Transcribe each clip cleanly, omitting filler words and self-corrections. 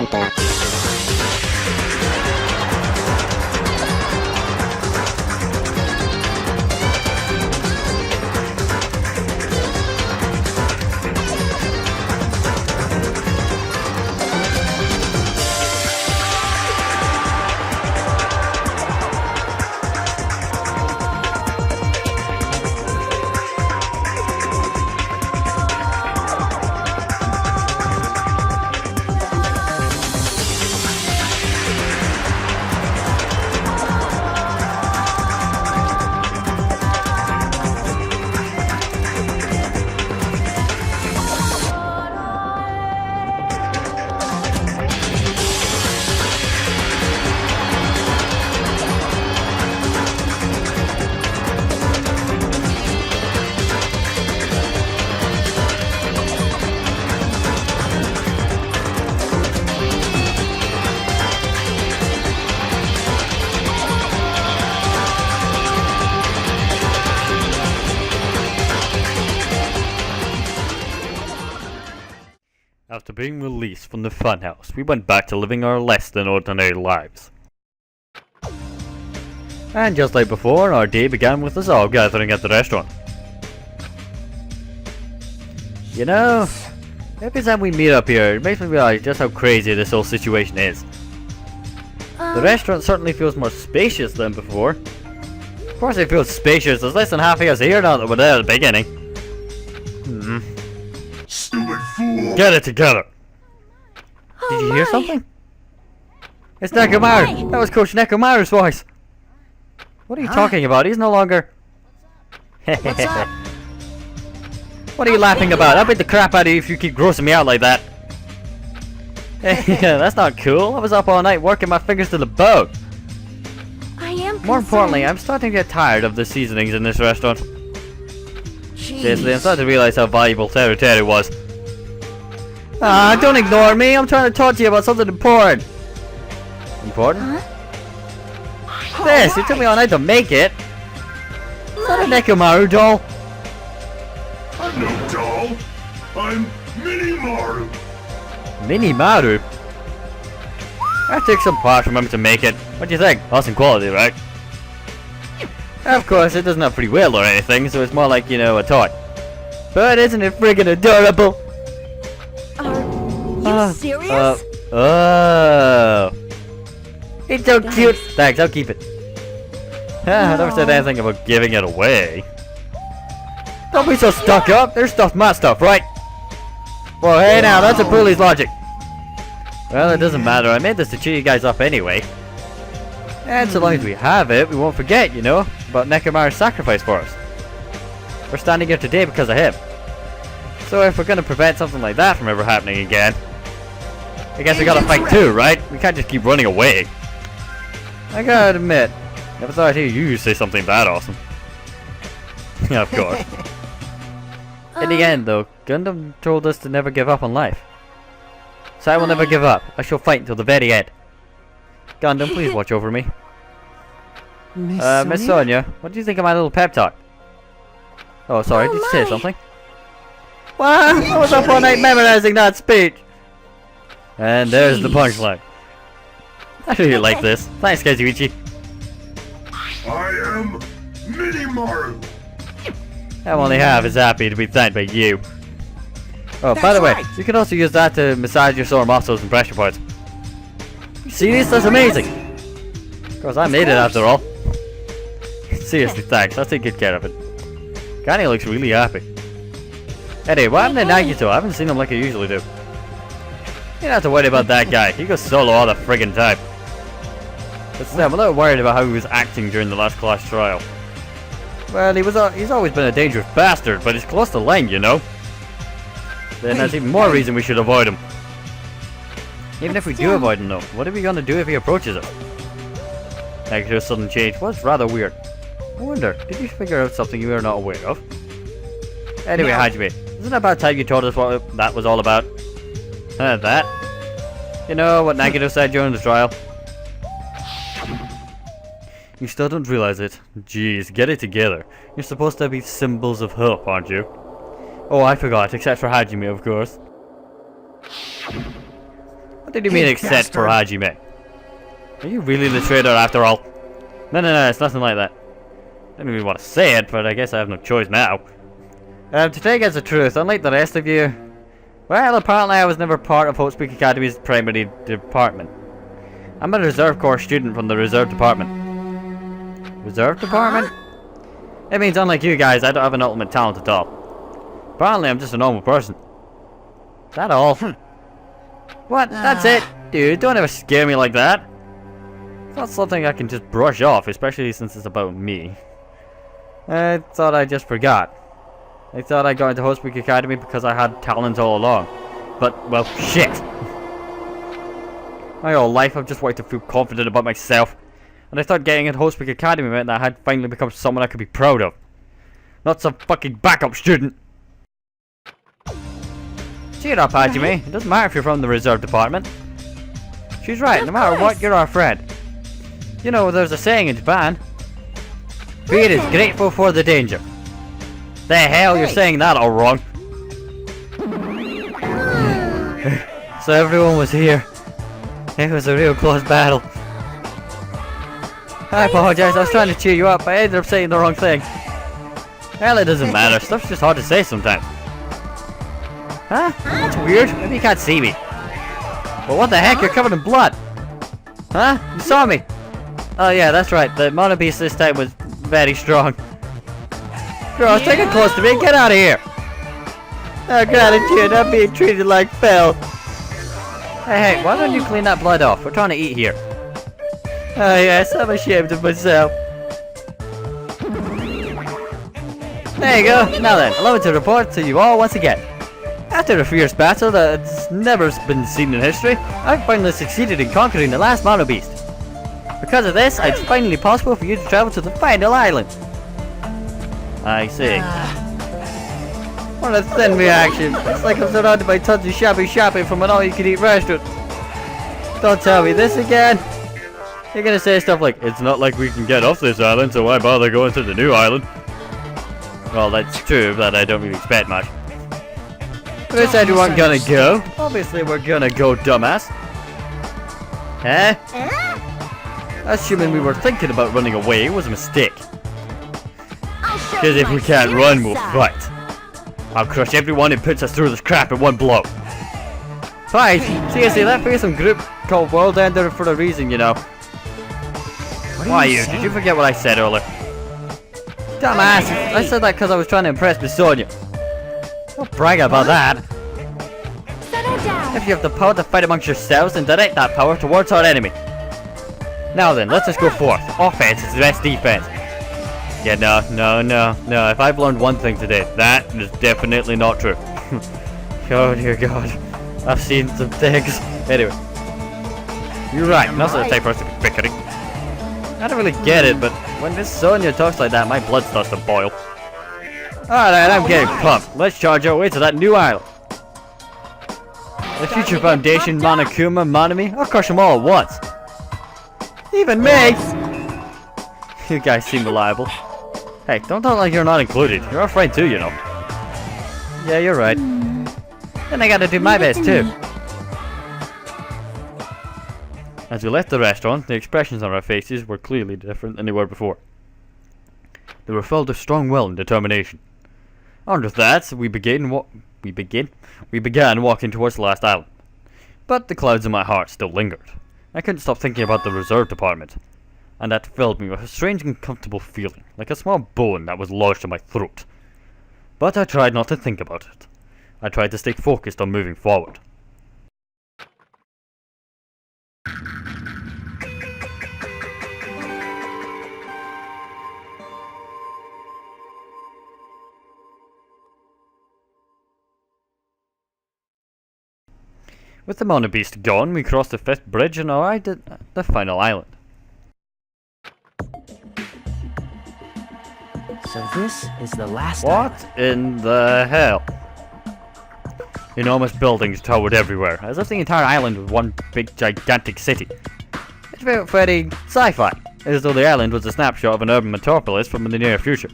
DanganRonpa. After being released from the funhouse, we went back to living our less than ordinary lives. And just like before, our day began with us all gathering at the restaurant. You know, every time we meet up here, it makes me realize just how crazy this whole situation is. The restaurant certainly feels more spacious than before. Of course it feels spacious, there's less than half of us here now that were there at the beginning. Stupid fool! Get it together! Did you hear something? It's Nekomaru! That was Coach Nekomaru's voice! What are you talking about? He's no longer... What's up? What are you laughing about? I'll beat the crap out of you if you keep grossing me out like that. Yeah, that's not cool. I was up all night working my fingers to the bone. I am More importantly, I'm starting to get tired of the seasonings in this restaurant. Seriously, I'm starting to realize how valuable Teru was. Ah, don't ignore me. I'm trying to talk to you about something important. Important? Huh? This, it took me all night to make it. Is that a Nekomaru doll? I'm no doll! I'm Mini Maru! Mini Maru? I took some parts from him to make it. What do you think? Awesome quality, right? Of course, it doesn't have free will or anything, so it's more like, you know, a toy. But isn't it friggin' adorable? Are you serious? Oh. It's so cute. Thanks, I'll keep it. I never said anything about giving it away. Don't be so stuck up. There's stuff, my stuff, right? Well, hey now, that's a bully's logic. Well, it doesn't matter. I made this to cheer you guys up anyway. And so long as we have it, we won't forget, you know, about Nekomaru's sacrifice for us. We're standing here today because of him. So if we're gonna prevent something like that from ever happening again, I guess we gotta fight too, right? We can't just keep running away. I gotta admit, never thought I'd hear you say something that awesome. Yeah, of course. In the end, though, Gundam told us to never give up on life. So I will never give up. I shall fight until the very end. Gundam, please watch over me. Miss Sonia, what do you think of my little pep talk? Oh, sorry, did you say something? What? I was up all night memorizing that speech. And there's the punchline. I really like this. Thanks, Kazuichi. I am Mini Maru! I'm only half as happy to be thanked by you. Oh, by the way, you can also use that to massage your sore muscles and pressure points. You serious? That's amazing! Of course, I made it after all. Seriously, thanks. I'll take good care of it. Kanye looks really happy. Anyway, what happened to Nagito? I haven't seen him like I usually do. You don't have to worry about that guy. He goes solo all the friggin' time. But still, I'm a little worried about how he was acting during the last class trial. Well, he's always been a dangerous bastard, but he's close to Lang, you know? Then that's even more reason we should avoid him. Even if we do avoid him though, what are we gonna do if he approaches us? Nagito's sudden change was rather weird. I wonder, did you figure out something you were not aware of? Anyway, Hajime, isn't it about time you told us what that was all about? That? You know what Nagito said during the trial? You still don't realize it. Jeez, get it together. You're supposed to be symbols of hope, aren't you? Oh, I forgot, except for Hajime, of course. What did you mean except for Hajime? Are you really the traitor after all? No, it's nothing like that. I didn't really want to say it, but I guess I have no choice now. To take as the truth, unlike the rest of you, well, apparently I was never part of Hotespeak Academy's primary department. I'm a Reserve Corps student from the Reserve Department. Reserve Department? It means unlike you guys, I don't have an ultimate talent at all. Apparently I'm just a normal person. Is that all? What? That's it? Dude, don't ever scare me like that. It's not something I can just brush off, especially since it's about me. I thought I just forgot. I thought I got into Hotespeak Academy because I had talent all along. But, well, shit! My whole life I've just wanted to feel confident about myself. And I thought getting into Hotespeak Academy meant that I had finally become someone I could be proud of. Not some fucking backup student! Cheer up, Hajime. It doesn't matter if you're from the Reserve Department. She's right, no matter what, you're our friend. You know, there's a saying in Japan. Fear is grateful for the danger. The hell, you're saying that all wrong. So everyone was here. It was a real close battle. I apologize, I was trying to cheer you up, but I ended up saying the wrong thing. Well, it doesn't matter, stuff's just hard to say sometimes. Huh? That's weird, maybe you can't see me. But what the heck, you're covered in blood. Huh? You saw me. Oh yeah, that's right, the Mono Beast this time was very strong. Girl, take it close to me, get out of here! Oh gratitude, I'm being treated like Phil. Hey, why don't you clean that blood off? We're trying to eat here. Oh yes, I'm ashamed of myself. There you go, now then, allow me to report to you all once again. After a fierce battle that's never been seen in history, I've finally succeeded in conquering the last Mono Beast. Because of this, it's finally possible for you to travel to the final island. I see. What a thin reaction. It's like I'm surrounded by tons of shabby shopping from an all-you-can-eat restaurant. Don't tell me this again. You're gonna say stuff like, it's not like we can get off this island, so why bother going to the new island? Well, that's true, but I don't really expect much. Who said we weren't gonna go? Obviously we're gonna go, dumbass. Huh? Assuming we were thinking about running away was a mistake. Because if we can't run, we'll fight. I'll crush everyone who puts us through this crap in one blow. Fight? Seriously, that fearsome group called World Ender for a reason, you know. Why you? Did you forget what I said earlier? Dumbass! I said that because I was trying to impress Miss Sonia. Don't brag about that. If you have the power to fight amongst yourselves, then direct that power towards our enemy. Now then, let's just go forth. Offense is the best defense. Yeah, no. If I've learned one thing today, that is definitely not true. Oh dear God. I've seen some things. Anyway. You're right, not the type for us to be bickering. I don't really get it, but when Miss Sonia talks like that, my blood starts to boil. Alright, I'm getting pumped. Let's charge our way to that new island. The Future Foundation, Monokuma, Monami, I'll crush them all at once. Even me! You guys seem reliable. Hey, don't talk like you're not included. You're our friend too, you know. Yeah, you're right. Then I gotta do my best too. As we left the restaurant, the expressions on our faces were clearly different than they were before. They were filled with strong will and determination. Armed with that, we began walking towards the last island. But the clouds in my heart still lingered. I couldn't stop thinking about the Reserve Department, and that filled me with a strange uncomfortable feeling, like a small bone that was lodged in my throat. But I tried not to think about it. I tried to stay focused on moving forward. With the Mono Beast gone, we crossed the 5th bridge and arrived at the final island. So this is the last What island. in the hell? Enormous buildings towered everywhere, as if the entire island was one big gigantic city. It felt very sci-fi, as though the island was a snapshot of an urban metropolis from the near future.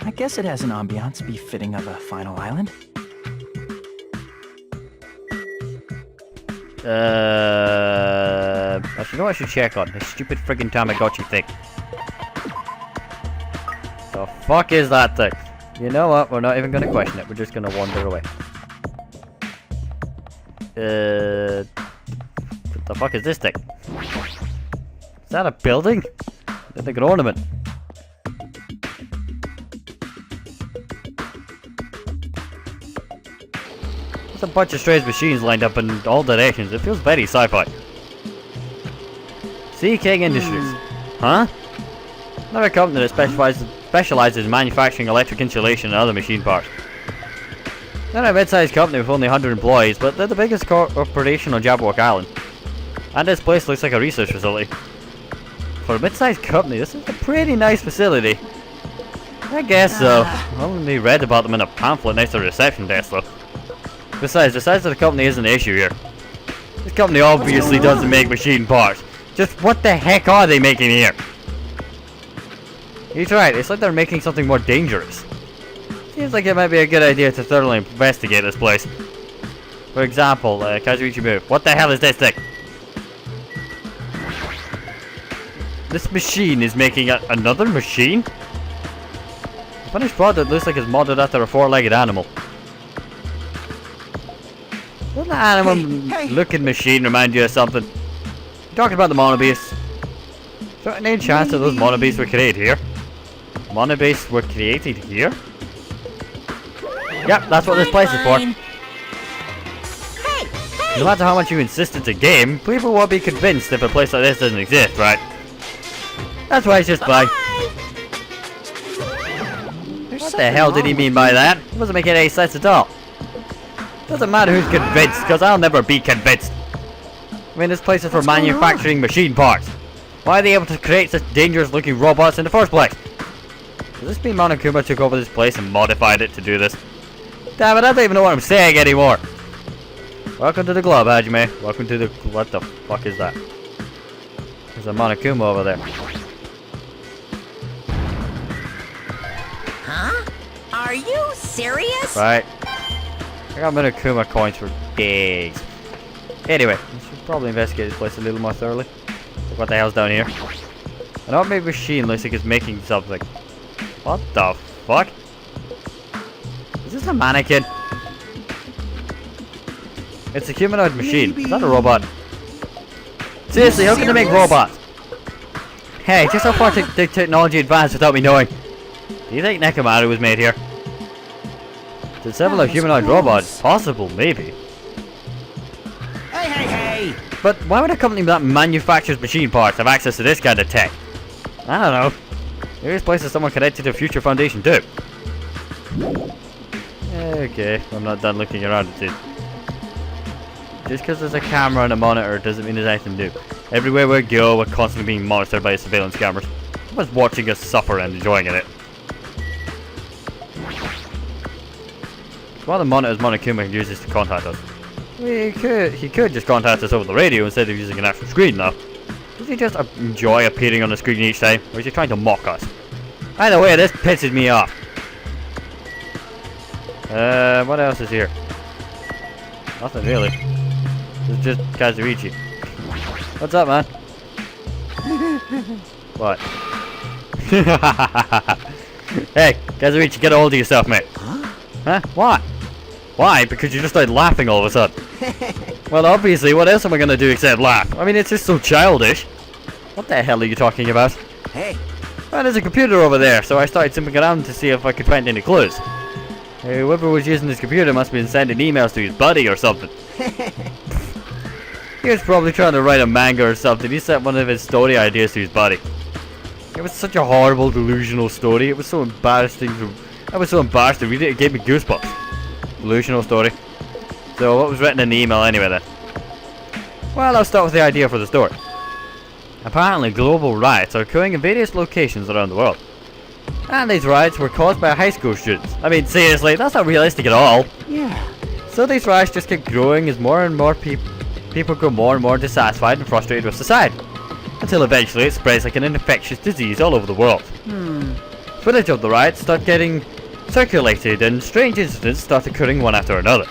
I guess it has an ambiance befitting of a final island. Actually, you know what I should check on? This stupid friggin' Tamagotchi thing. The fuck is that thing? You know what? We're not even gonna question it. We're just gonna wander away. What the fuck is this thing? Is that a building? It's like an ornament. There's a bunch of strange machines lined up in all directions. It feels very sci-fi. Sea King Industries. Huh? Another company that specializes in manufacturing electric insulation and other machine parts. They're a mid-sized company with only 100 employees, but they're the biggest corporation on Jabberwock Island. And this place looks like a research facility. For a mid-sized company, this is a pretty nice facility. I guess so. I only read about them in a pamphlet next to the reception desk though. Besides, the size of the company isn't the issue here. This company obviously doesn't make machine parts. Just what the heck are they making here? He's right, it's like they're making something more dangerous. Seems like it might be a good idea to thoroughly investigate this place. For example, Kazuichi move. What the hell is this thing? This machine is making another machine? The finished product looks like it's modeled after a four-legged animal. Doesn't the animal-looking machine remind you of something? You're talking about the monobeasts. Is there any chance that those monobeasts were created here? Monobeasts were created here? Yep, that's what this place is for. No matter how much you insist it's a game, people won't be convinced if a place like this doesn't exist, right? That's why it's just bye. What the hell did he mean by that? It doesn't make any sense at all. Doesn't matter who's convinced, because I'll never be convinced. I mean, this place is for manufacturing machine parts. Why are they able to create such dangerous looking robots in the first place? Does this mean Monokuma took over this place and modified it to do this? Damn it, I don't even know what I'm saying anymore. Welcome to the club, Hajime. Welcome to the... What the fuck is that? There's a Monokuma over there. Huh? Are you serious? Right. I got Monokuma coins for days. Anyway, we should probably investigate this place a little more thoroughly. Look what the hell's down here. An automated machine looks like it's making something. What the fuck? Is this a mannequin? It's a humanoid machine. Is that a robot? Seriously, how can they make robots? Hey, just how far the technology advanced without me knowing? Do you think Nekomaru was made here? To assemble a humanoid robot? Possible, maybe. Hey! But why would a company that manufactures machine parts have access to this kind of tech? I don't know. Maybe this place is someone connected to Future Foundation too. Okay, I'm not done looking around it too. Just because there's a camera and a monitor doesn't mean there's anything to do. Everywhere we go, we're constantly being monitored by surveillance cameras. Someone's watching us suffer and enjoying it. One of the monitors Monokuma uses to contact us. He could just contact us over the radio instead of using an actual screen now. Does he just enjoy appearing on the screen each time, or is he trying to mock us? Either way, this pisses me off. What else is here? Nothing really. It's just Kazuichi. What's up, man? What? Hey, Kazuichi, get a hold of yourself, mate. Huh? What? Why? Because you just started laughing all of a sudden. Well, obviously, what else am I gonna do except laugh? I mean, it's just so childish. What the hell are you talking about? Hey! Well, there's a computer over there, so I started simping around to see if I could find any clues. Whoever was using this computer must have been sending emails to his buddy or something. He was probably trying to write a manga or something. He sent one of his story ideas to his buddy. It was such a horrible, delusional story. It was so embarrassing I was so embarrassed to read it, it gave me goosebumps. Delusional story. So what was written in the email anyway then? Well, I'll start with the idea for the story. Apparently global riots are occurring in various locations around the world. And these riots were caused by high school students. I mean, seriously, that's not realistic at all. Yeah. So these riots just keep growing as more and more people grow more and more dissatisfied and frustrated with society. Until eventually it spreads like an infectious disease all over the world. Footage of the riots start getting circulated and strange incidents start occurring one after another.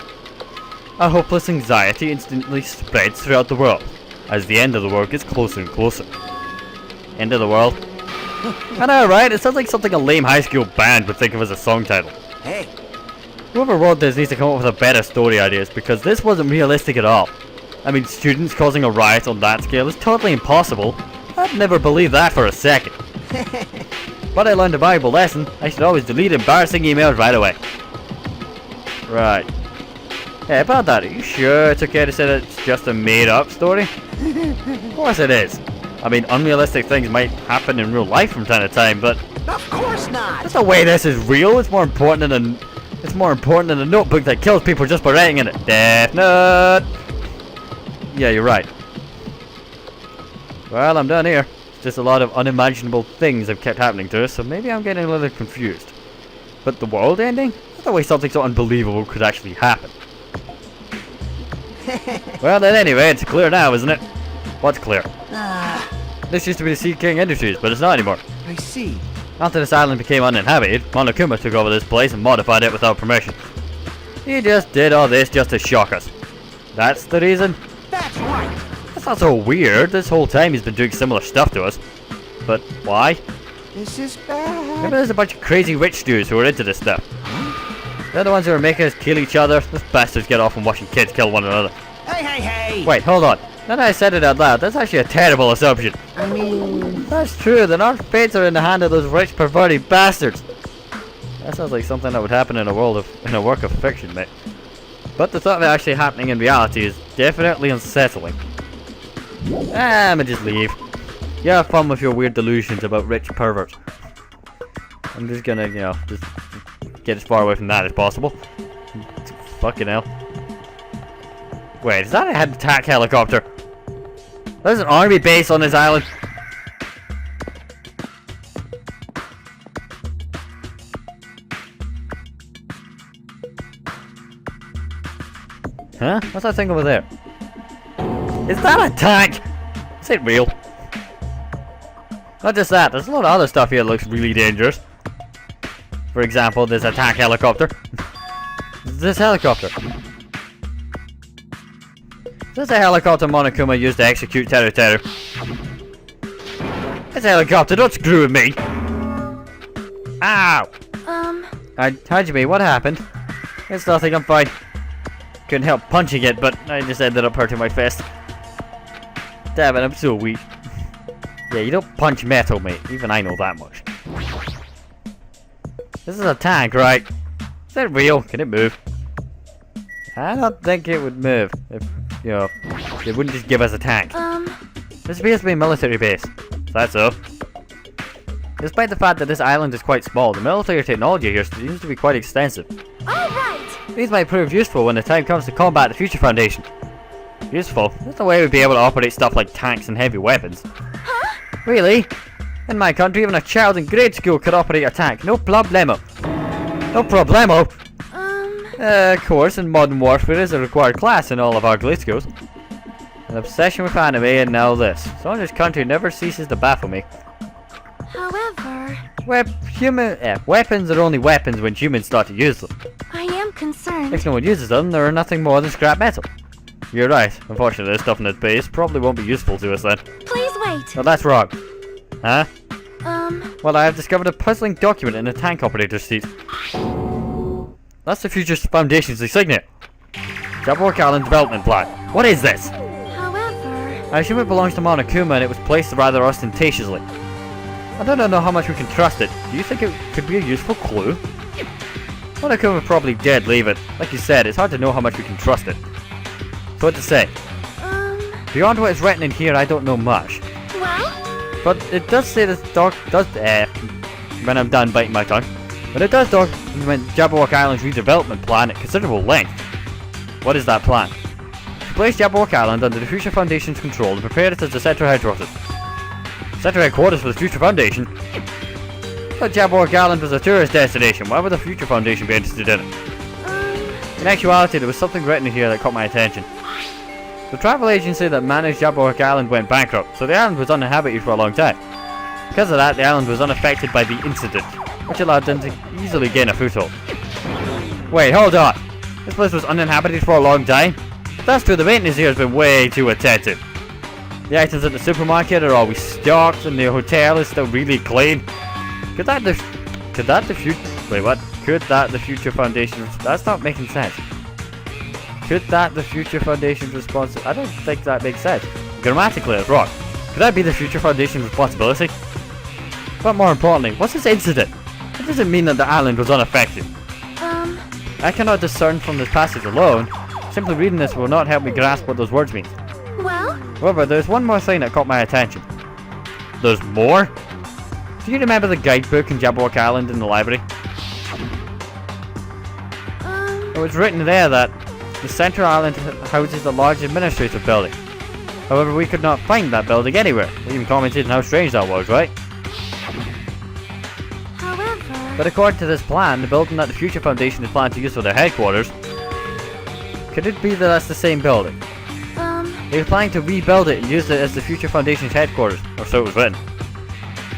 A hopeless anxiety instantly spreads throughout the world, as the end of the world gets closer and closer. End of the world? I know, right? It sounds like something a lame high school band would think of as a song title. Hey. Whoever wrote this needs to come up with a better story ideas, because this wasn't realistic at all. I mean, students causing a riot on that scale is totally impossible. I'd never believe that for a second. But I learned a valuable lesson. I should always delete embarrassing emails right away. Right. Hey, about that, are you sure it's okay to say that it's just a made-up story? Of course it is. I mean, unrealistic things might happen in real life from time to time, but Of course not. that's the way this is real. It's more important than a notebook that kills people just by writing in it. Death Note. Yeah, you're right. Well, I'm done here. It's just a lot of unimaginable things have kept happening to us, so maybe I'm getting a little confused. But the world ending? That's the way something so unbelievable could actually happen. Well, then anyway, it's clear now, isn't it? What's clear? This used to be the Sea King Industries, but it's not anymore. I see. After this island became uninhabited, Monokuma took over this place and modified it without permission. He just did all this just to shock us. That's the reason? That's right. That's not so weird. This whole time he's been doing similar stuff to us. But why? This is bad. Maybe there's a bunch of crazy rich dudes who are into this stuff. They're the ones who are making us kill each other. Those bastards get off on watching kids kill one another. Hey, hey, hey. Wait, hold on. Now that I said it out loud, that's actually a terrible assumption. I mean, That's true, then our fates are in the hand of those rich perverted bastards. That sounds like something that would happen in a work of fiction, mate. But the thought of it actually happening in reality is definitely unsettling. I'ma just leave. You have fun with your weird delusions about rich perverts. I'm just gonna, just get as far away from that as possible. Fucking hell. Wait, is that a head attack helicopter? There's an army base on this island. Huh? What's that thing over there? Is that a tank? Is it real? Not just that, there's a lot of other stuff here that looks really dangerous. For example, this attack helicopter. This helicopter. Is this a helicopter Monokuma used to execute Teru Teru? This helicopter, don't screw with me! Ow! Hajime, what happened? It's nothing, I'm fine. Couldn't help punching it, but I just ended up hurting my fist. Damn it, I'm so weak. Yeah, you don't punch metal, mate. Even I know that much. This is a tank, right? Is it real? Can it move? I don't think it would move if, they wouldn't just give us a tank. This appears to be a military base. Is that so? Despite the fact that this island is quite small, the military technology here seems to be quite extensive. Alright! These might prove useful when the time comes to combat the Future Foundation. Useful? There's no way we'd be able to operate stuff like tanks and heavy weapons. Huh? Really? In my country, even a child in grade school could operate a tank. No problemo. No problemo? Of course, in modern warfare is a required class in all of our grade schools. An obsession with anime and now this. Sonya's country never ceases to baffle me. However, Weapons are only weapons when humans start to use them. I am concerned. If no one uses them, they're nothing more than scrap metal. You're right. Unfortunately, this stuff in this base probably won't be useful to us then. Please wait. No, that's wrong. Huh? Well, I have discovered a puzzling document in the tank operator's seat. That's the Future Foundation's insignia. Jabberwock Island Development Plan. What is this? However, I assume it belongs to Monokuma and it was placed rather ostentatiously. I don't know how much we can trust it. Do you think it could be a useful clue? Monokuma probably did leave it. Like you said, it's hard to know how much we can trust it. So what to say? Beyond what is written in here, I don't know much. well, But it does say this doc does when I'm done biting my tongue. But it does document Jabberwock Island's redevelopment plan at considerable length. What is that plan? To place Jabberwock Island under the Future Foundation's control and prepare it as the central headquarters. Central headquarters for the Future Foundation? I thought Jabberwock Island was a tourist destination. Why would the Future Foundation be interested in it? In actuality, there was something written in here that caught my attention. The travel agency that managed Jabberwock Island went bankrupt, so the island was uninhabited for a long time. Because of that, the island was unaffected by the incident, which allowed them to easily gain a foothold. Wait, hold on! This place was uninhabited for a long time. But that's true, the maintenance here has been way too attentive. The items at the supermarket are always stocked, and the hotel is still really clean. Could that the future foundation? That's not making sense. Could that the future foundation's responsibility? I don't think that makes sense. Grammatically, it's wrong. Could that be the future foundation's responsibility? But more importantly, what's this incident? It doesn't mean that the island was unaffected. I cannot discern from this passage alone. Simply reading this will not help me grasp what those words mean. Well? However, there's one more thing that caught my attention. There's more? Do you remember the guidebook in Jabberwock Island in the library? It was written there that the Central Island houses a large administrative building. However, we could not find that building anywhere. We even commented on how strange that was, right? However... But according to this plan, the building that the Future Foundation is planning to use for their headquarters, could it be that that's the same building? They were planning to rebuild it and use it as the Future Foundation's headquarters, or so it was written.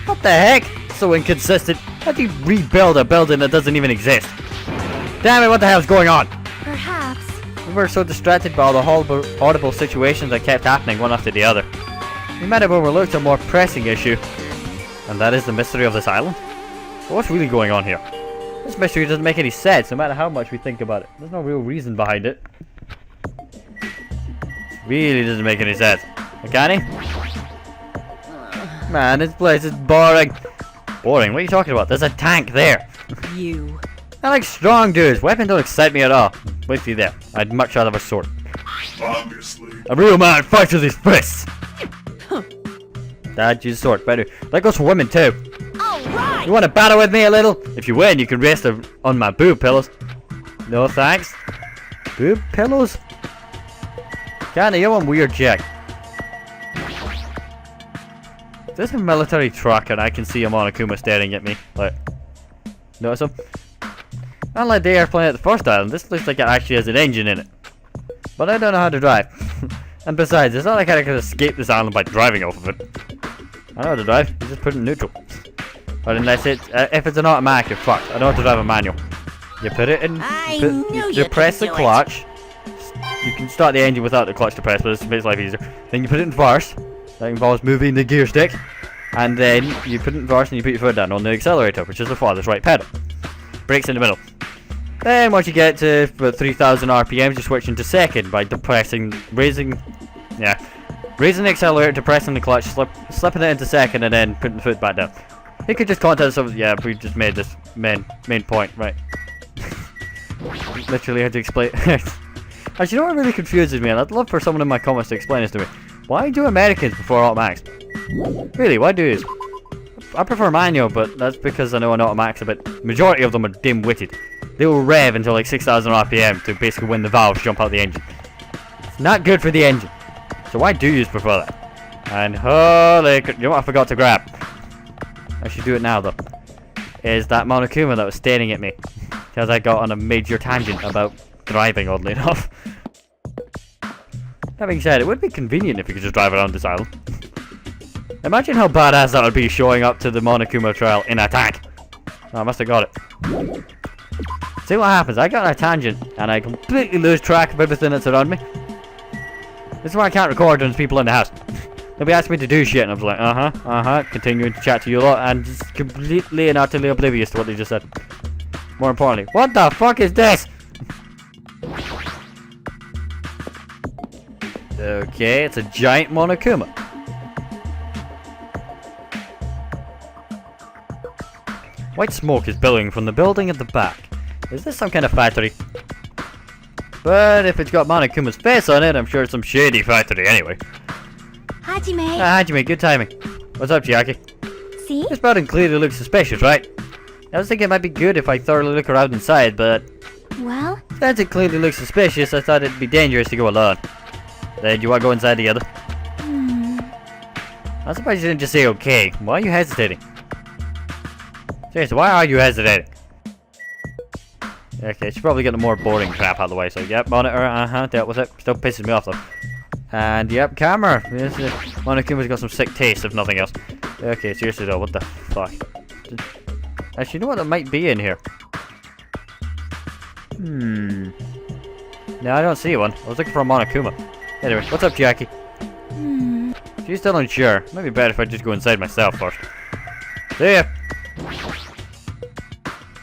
What the heck? So inconsistent. How do you rebuild a building that doesn't even exist? Damn it, what the hell's going on? Perhaps. We were so distracted by all the horrible situations that kept happening one after the other. We might have overlooked a more pressing issue. And that is the mystery of this island? But what's really going on here? This mystery doesn't make any sense, no matter how much we think about it. There's no real reason behind it. Really doesn't make any sense. Can he? Man, this place is boring. Boring? What are you talking about? There's a tank there. You. I like strong dudes. Weapons don't excite me at all. With you there. I'd much rather have a sword. Obviously. A real man fights with his fists. Dad, use a sword. Better. That goes for women too. Alright! You want to battle with me a little? If you win, you can rest on my boob pillows. No thanks. Boob pillows? Kinda, you're one weird jack. There's a military truck and I can see a Monokuma staring at me. Like, notice him? Unlike the airplane at the first island, this looks like it actually has an engine in it. But I don't know how to drive. And besides, it's not like I can escape this island by driving off of it. I know how to drive, you just put it in neutral. But unless it's, if it's an automatic, you're fucked. I know how to drive a manual. You put it in, you press the clutch. You can start the engine without the clutch to press, but it makes life easier. Then you put it in reverse. That involves moving the gear stick. And then you put it in reverse and you put your foot down on the accelerator, which is the farthest right pedal. Brakes in the middle. Then once you get to about 3,000 RPM, you switch into second by raising the accelerator, depressing the clutch, slipping it into second, and then putting the foot back down. You could just contact us. Yeah, we just made this main point, right? Literally had to explain. Actually, you know what really confuses me, and I'd love for someone in my comments to explain this to me. Why do Americans prefer automatics? Really, why do you? I prefer manual, but that's because I know an automatic's a bit. Majority of them are dim-witted. They will rev until like 6,000 RPM to basically when the valves jump out the engine. It's not good for the engine. So why do you prefer that? And holy, you know what I forgot to grab? I should do it now though. Is that Monokuma that was staring at me because I got on a major tangent about driving, oddly enough. That being said, it would be convenient if you could just drive around this island. Imagine how badass that would be showing up to the Monokuma trail in a tank. Oh, I must have got it. See what happens, I got on a tangent and I completely lose track of everything that's around me. This is why I can't record when there's people in the house. They'll be asking me to do shit and I'm like, continuing to chat to you a lot and just completely and utterly oblivious to what they just said. More importantly, what the fuck is this? Okay, it's a giant Monokuma. White smoke is billowing from the building at the back. Is this some kind of factory? But if it's got Monokuma's face on it, I'm sure it's some shady factory anyway. Hajime. Hajime, good timing. What's up, Chiaki? See? This building clearly looks suspicious, right? I was thinking it might be good if I thoroughly look around inside, but... Well? Since it clearly looks suspicious, I thought it'd be dangerous to go alone. Then, do you want to go inside together? I'm surprised you didn't just say okay. Why are you hesitating? Seriously, why are you hesitating? Okay, she's probably getting the more boring crap out of the way, so yep, monitor, dealt with it. Still pisses me off though. And yep, camera. Yes, Monokuma's got some sick taste, if nothing else. Okay, seriously though, what the fuck? Actually, you know what that might be in here? No, I don't see one. I was looking for a Monokuma. Anyway, what's up, Jackie? She's still unsure. Might be better if I just go inside myself first. See ya!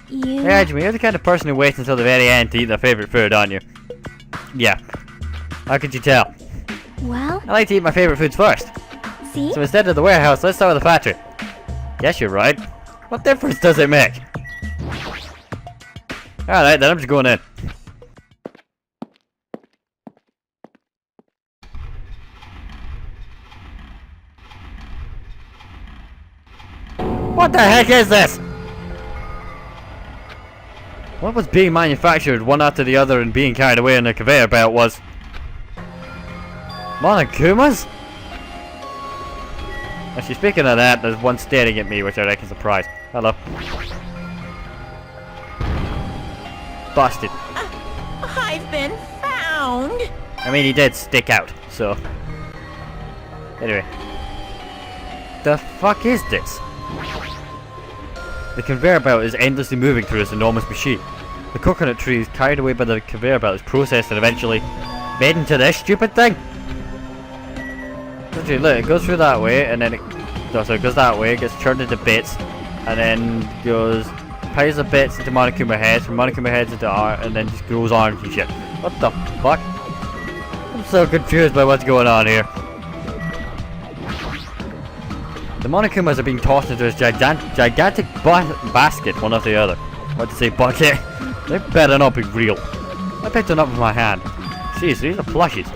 You. Hey, Hajime, you're the kind of person who waits until the very end to eat their favorite food, aren't you? Yeah. How could you tell? Well, I like to eat my favorite foods first. see? So instead of the warehouse, let's start with the factory. Yes, you're right. What difference does it make? Alright, then I'm just going in. What the heck is this? What was being manufactured one after the other and being carried away on a conveyor belt was... Monokumas? Actually, speaking of that, there's one staring at me, which I reckon's a prize. Hello. Busted. I've been found. I mean, he did stick out, so... Anyway. The fuck is this? The conveyor belt is endlessly moving through this enormous machine. The coconut tree is carried away by the conveyor belt, is processed and eventually made into this stupid thing. Actually, look, it goes through that way, and then it goes that way, it gets churned into bits, and then goes piles of bits into Monokuma heads, from Monokuma heads into art, and then just grows arms and shit. What the fuck? I'm so confused by what's going on here. The Monokumas are being tossed into this gigantic basket, one after the other. What to say, bucket? They better not be real. I picked one up with my hand. Jeez, these are plushies.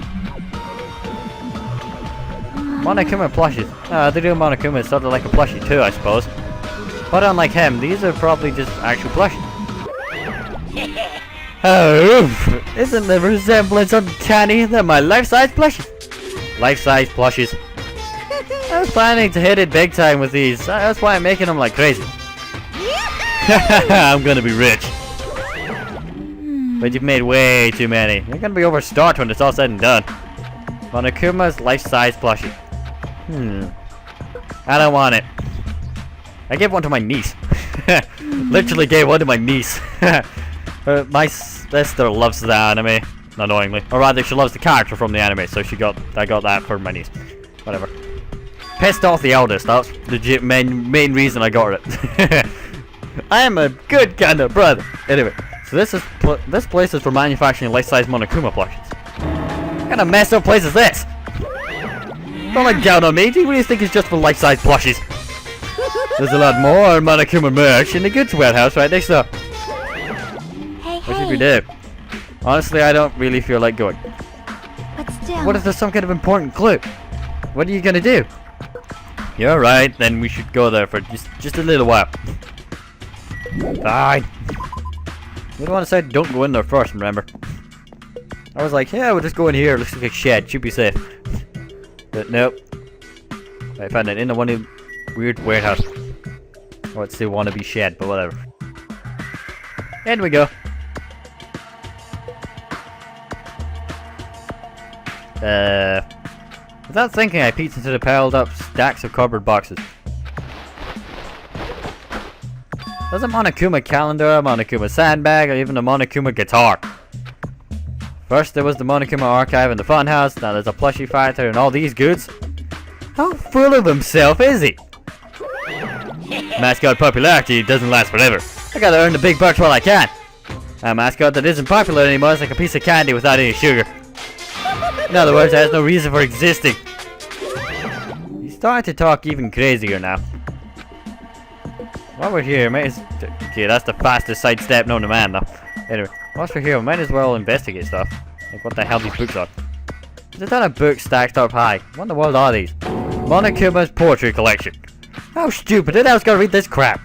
Monokuma plushies. The real Monokuma is sort of like a plushie too, I suppose. But unlike him, these are probably just actual plushies. Oh, isn't the resemblance uncanny? They're my life-size plushies. Life-size plushies. I was planning to hit it big time with these. That's why I'm making them like crazy. I'm gonna be rich. But you've made way too many. You're gonna be overstocked when it's all said and done. Monokuma's life-size plushie. I don't want it. I gave one to my niece. Literally gave one to my niece. My sister loves the anime, annoyingly. Or rather, she loves the character from the anime, so I got that for my niece. Whatever. Pissed off the eldest. That's the main reason I got it. I am a good kind of brother. Anyway, so this place is for manufacturing life-size Monokuma plushies. What kind of messed up place is this? Don't look down on me. Do you really think it's just for life-size plushies? There's a lot more Monokuma merch in the goods warehouse right next door. Hey, What should we hey. do? Honestly, I don't really feel like going. But still. What if there's some kind of important clue? What are you gonna do? You're right, then we should go there for just a little while. Fine. You're the one that said don't go in there first, remember? I was like, yeah, we'll just go in here, looks like a shed, should be safe. But nope. I found it in a weird warehouse. Oh, it's the wannabe shed, but whatever. In we go. Without thinking, I peeked into the piled up stacks of cardboard boxes. There's a Monokuma calendar, a Monokuma sandbag, or even a Monokuma guitar. First there was the Monokuma archive in the funhouse, now there's a plushie fighter and all these goods. How full of himself is he? Mascot popularity doesn't last forever. I gotta earn the big bucks while I can. A mascot that isn't popular anymore is like a piece of candy without any sugar. In other words, it has no reason for existing. He's starting to talk even crazier now. While we're here, okay, that's the fastest sidestep known to man, though. Anyway, whilst we're here, we might as well investigate stuff. Like what the hell these books are. There's a ton of books stacked up high. What in the world are these? Monokuma's poetry collection. How stupid! Who else gotta read this crap?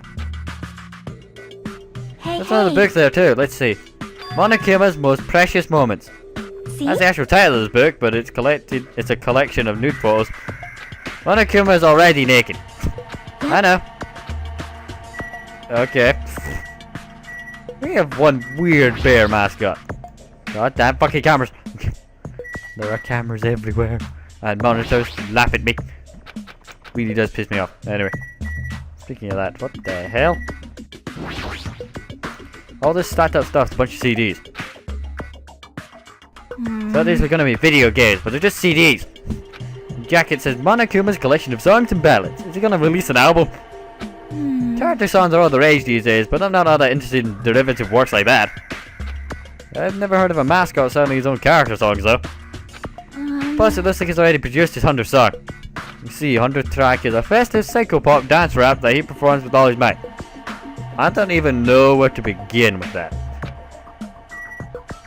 Hey, There's another book there too. Let's see. Monokuma's most precious moments. See? That's the actual title of this book, but it's a collection of nude photos. Monokuma is already naked. I know. Okay. We have one weird bear mascot. God damn fucking cameras. There are cameras everywhere. And monitors laugh at me. Really does piss me off. Anyway. Speaking of that, what the hell? All this stacked up stuff's a bunch of CDs. So these are gonna be video games, but they're just CDs. The jacket says Monokuma's collection of songs and ballads. Is he gonna release an album? Character songs are all the rage these days, but I'm not all that interested in derivative works like that. I've never heard of a mascot sounding his own character songs though. Plus it looks like he's already produced his 100th song. You see, 100th track is a festive psychopop dance rap that he performs with all his might. I don't even know where to begin with that.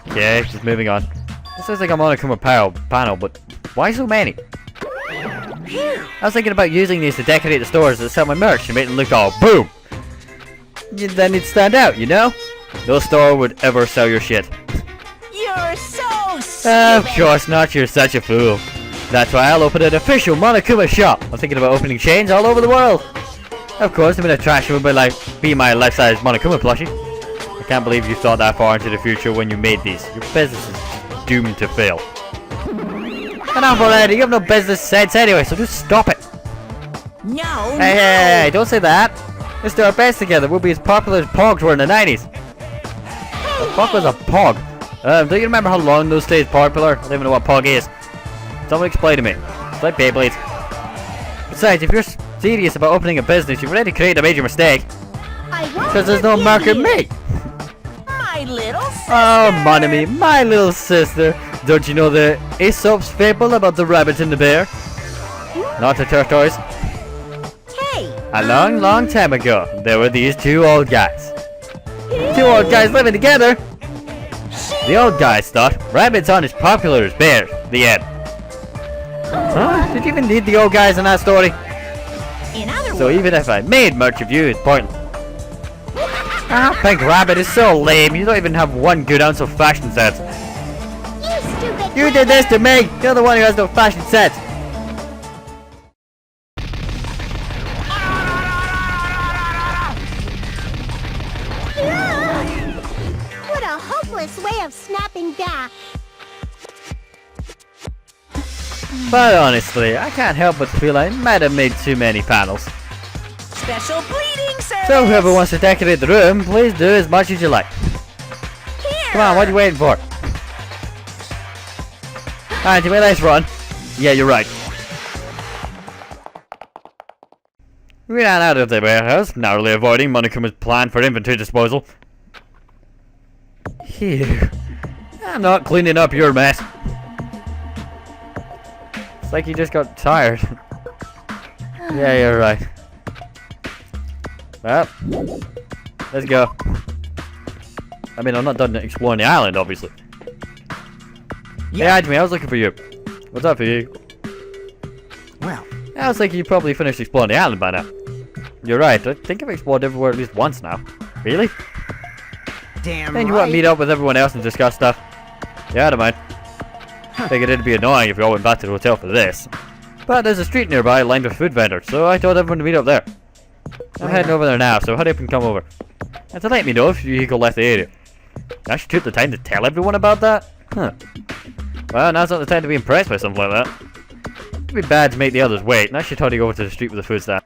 Okay, just moving on. This looks like a Monokuma panel, but why so many? I was thinking about using these to decorate the stores that sell my merch and make them look all boom. Then it'd stand out, you know? No store would ever sell your shit. You're so stupid. Of course not, you're such a fool. That's why I'll open an official Monokuma shop. I'm thinking about opening chains all over the world. Of course, I'm in attraction with be my life-size Monokuma plushie. I can't believe you thought that far into the future when you made these. Your business is doomed to fail. Enough already, you have no business sense anyway, so just stop it. No, Hey, don't say that. Let's do our best together. We'll be as popular as Pogs were in the 90s. The fuck was a Pog? Do you remember how long those stayed popular? I don't even know what Pog is. Someone explain to me. It's like Beyblades. Besides, if you're serious about opening a business, you've already created a major mistake. Because there's no market me. My little sister. Oh, Monami, my little sister. Don't you know the Aesop's fable about the rabbit and the bear? Not the tortoise. Hey. A long, long time ago, there were these two old guys. Two old guys living together. The old guys thought rabbits aren't as popular as bears. The end. Huh? Did you even need the old guys in that story? In other So words, even if I made much of you, it's pointless. Pink Rabbit is so lame. You don't even have one good ounce of fashion sense. You stupid You did this to me. You're the one who has no fashion sense. What a hopeless way of snapping back. But honestly, I can't help but feel I might have made too many panels. special bleeding service. So whoever wants to decorate the room, please do as much as you like. Here. Come on, what are you waiting for? Alright, let's run. Yeah, you're right. We ran out of the warehouse, narrowly avoiding Monokuma's plan for inventory disposal. Phew. I'm not cleaning up your mess. It's like you just got tired. Yeah, you're right. Well, let's go. I mean, I'm not done exploring the island, obviously. Yeah. Hey, Ajmi, I was looking for you. What's up for you? Well, I was thinking you probably finished exploring the island by now. You're right, I think I've explored everywhere at least once now. Really? damn Then you right. want to meet up with everyone else and discuss stuff? Yeah, I don't mind. Figured it'd be annoying if you all went back to the hotel for this. But there's a street nearby lined with food vendors, so I told everyone to meet up there. I'm heading over there now, so hurry up and come over. And to let me know if you go left the area. I should took the time to tell everyone about that? Huh. Well, now's not the time to be impressed by something like that. It'd be bad to make the others wait, and I should totally go over to the street with the food stand.